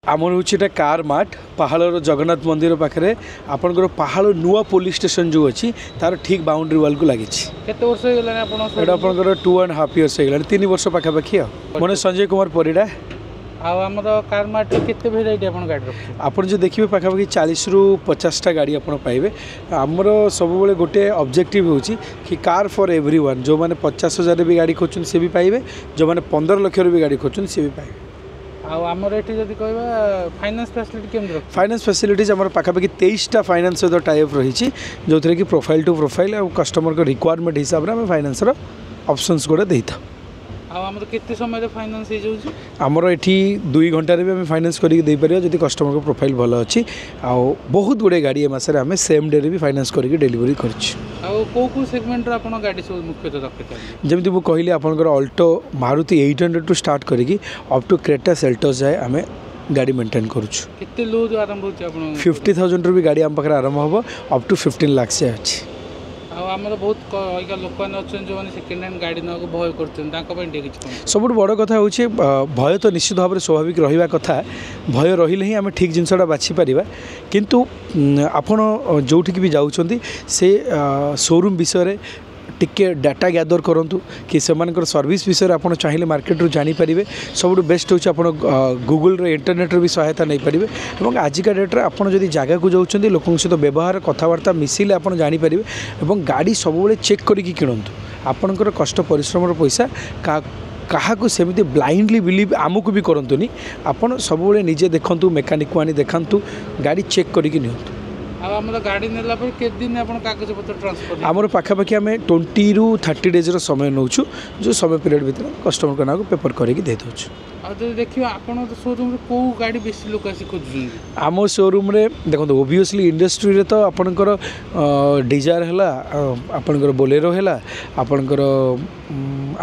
आमर हूँ car mart पहाड़ जगन्नाथ मंदिर पाखे आपंकर पहाड़ नुआ पुलिस स्टेशन जो अच्छी तार ठीक बाउंड्री वाल को लगी आपंकर 2.5 years हो 3 वर्ष पाखापाखि मन संजय कुमार परिड़ा आमर कार मार्ट केते भेराइटी आपन गाड़ी रखु आपन जो देखिए पाखापाखि 40 ରୁ 50टा गाड़ी आपन पाइबे आमर सब बेले गोटे ऑब्जेक्टिव होची कि कार फॉर एवरीवन जो माने 50,000 भी गाड़ी खोचुन से भी पाइबे जो माने 15 लाख भी गाड़ी खोचुन से भी पाइबे आमर एठी जदी कहबा फाइनेंस फैसिलिटी केम रख फाइनेंस फैसिलिटीज आमर पाखापाखि 23टा फाइनेंस सहित टाइप रही जो थी कि प्रोफाइल टू प्रोफाइल और कस्टमर को रिक्वायरमेंट हिसाब से आम फाइनेंस ऑप्शंस गुड़ा दे था आमर केते समय रे फाइनेंस हे जाउची आमर एठी 2 घंटा रे भी आम फाइनेंस करिक दे परियो जदी कस्टमर को प्रोफाइल भलो अछि आ बहुत गुडे गाड़ी ए मासे रे आम सेम डे रे भी फाइनेंस करिक डिलीवरी करछि आ को सेगमेंट रे आपन गाड़ी सब मुख्यतः रखते जेमति मु कहली आपनकर ऑल्टो मारुति 800 टू स्टार्ट करिक अप टू क्रेटा सेल्टोस जाए आम गाड़ी मेंटेन करूछु केते लो जो आरंभ होछि आपन 50,000 रू भी गाड़ी आम पाखरे आरंभ होबो अप टू 15 लाख से अछि आमर बहुत लोक अच्छा जो मैंने सेकेंड हैंड गाड़ी ना भय कर सब बड़ कथा हूँ भय तो निश्चित भाव में स्वाभाविक रहा कथा भय रही ही आम ठीक जिनसा बाछि पारिबा किंतु आपण जोठिक भी जाउछंती से शोरूम विषय टिके डाटा गैदर करंतु कि सेमानकर सर्विस विषय आप चाहिए मार्केट रू जानी पारिबे सब बेस्ट होची आपण गूगल रे इंटरनेट रे भी सहायता नहीं पारिबे एवं आजिका डेट्रे आपड़ जदि जगह को जाउछंती लोकन सहित व्यवहार कथबार्ता मिसिले आप जानी पारिबे एवं गाड़ी सब बेले चेक करिकी किणंतु आपणकर कष्ट परिश्रम पैसा क्या सेमती ब्लाइंडली बिलीव आमको भी करंतुनी आपण सब बेले निजे देखंतु मेकानिक को आनी देखंतु गाड़ी चेक करिकी नियंतु गाड़ी नेला पर के दिन आपन कागज पत्र ट्रांसफर आमर पाखापाखि आम 20 ରୁ 30 डेज समय नौ जो समय पीरियड भीतर कस्टमर को ना पेपर करके दे दो देखिए आपण शोरूम रे को गाड़ी बेसी लोक आसी खोजुन आम शोरूम रे देखो ओबियसली इंडस्ट्री रे तो आपनकर डिजायर हैला आपनकर बोलेरो हैला आपनकर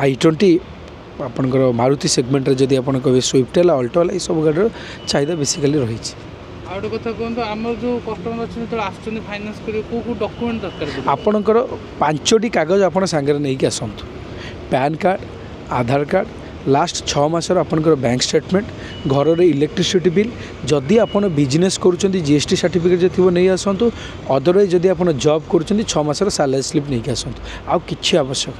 i20 आपनकर मारुति सेगमेंट रे जदी आपन कहबे स्विफ्ट हैला अल्टो हैला ई सब गाड़ी चाहिदा बेसिकली रही आउट कथा कहतो आमर जो कस्टमर अछि तो आछन फाइनेंस करे को डॉक्यूमेंट दरकार आपनकर 5टी कागज आपन संगे नै के आसंतु पैन कार्ड आधार कार्ड लास्ट 6 मासर आपनकर बैंक स्टेटमेंट घर रे इलेक्ट्रिसिटी बिल जदि आपन बिजनेस करूचंती जीएसटी सर्टिफिकेट जे थिबो नै आसंतु अदरवाइज जदि आपन जॉब करूचंती 6 मासर सैलरी स्लिप नै के आसंतु आ किछि आवश्यक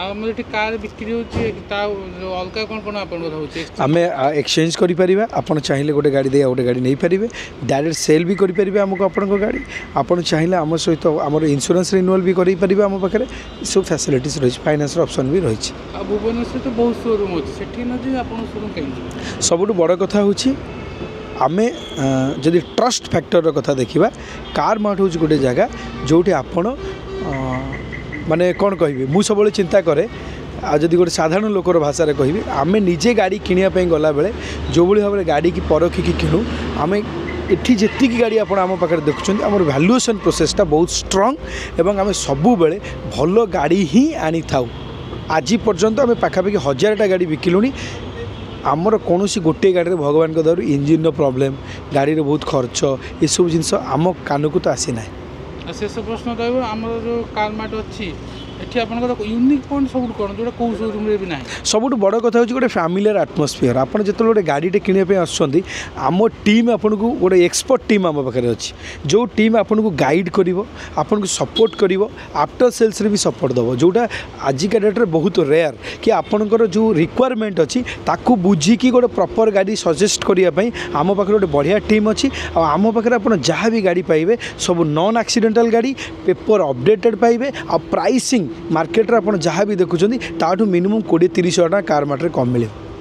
आम कार बिक्री होगा कौन कौन आम एक्सचेंज करें आपड़ चाहिए गोटे गाड़ी दे गोटे गाड़ी नहीं पारे डायरेक्ट सेल भी करेंगे आमको आपण गाड़ी आपड़ चाहिए आम सहित आम इंश्योरेंस रिन्यूअल भी करें आम पाखे सब फैसिलिटीज रही फाइनेंस ऑप्शन भी रही भुवनेश्वर तो बहुत शोरूम अच्छी सबुठ बड़ कथा हूँ आमे जदि ट्रस्ट फैक्टर कथा देखा कार मार्ट हूँ गोटे जगह जो आपण माने कौन कहि मु सब चिंता करे जदि गोटे साधारण लोकर भाषा कहि आमे निजे गाड़ी किनिया गला बेले जो भाई भाव गाड़ी की परखिकी किणु आमे एठी जेति गाड़ी आप आम पाखे देखुं आम वैल्यूएशन प्रोसेसटा बहुत स्ट्रंग एवं आम सबु बेले भल गाड़ी ही आनी थाउ आज पर्यंत आम पाखापाखि 1000टा गाड़ी बिकिलुनी आमर कौन गोटे गाड़ी भगवान दर इंजिन प्रॉब्लम गाड़ी रे बहुत खर्च ये सब जिनस आम कान को तो आसी ना शेष प्रश्न रहा आम जो कार मार्ट अच्छी यूनिक पॉइंट सब कौन जो कौ शोरूम भी ना सबुठ बड़ कथा हूँ गोटे फैमिलियर एटमॉस्फेयर आप जो गोटे गाड़ीटे किणा आसुँच आम टीम आपन को गोटे एक्सपर्ट टीम आम पाखे अच्छी जो टीम आपन को गाइड कर आपन को सपोर्ट कर आफ्टर सेल्स भी सपोर्ट दब जोटा आजिका डेट्रे बहुत रेयर कि आपनकर जो रिक्वायरमेंट अच्छी ताकू बुझिकी गोटे प्रॉपर गाड़ी सजेस्ट करने आम पाखे गोटे बढ़िया टीम अच्छी आम पाखे आप जहाँ भी गाड़ी पाइबे सब नॉन एक्सीडेंटल गाड़ी पेपर अपडेटेड पाइबे आ प्राइसिंग मार्केट रे आप जहाँ भी देखुं ताठू मिनिमम 20-30 हजार कार मार्ट रे कम मिले।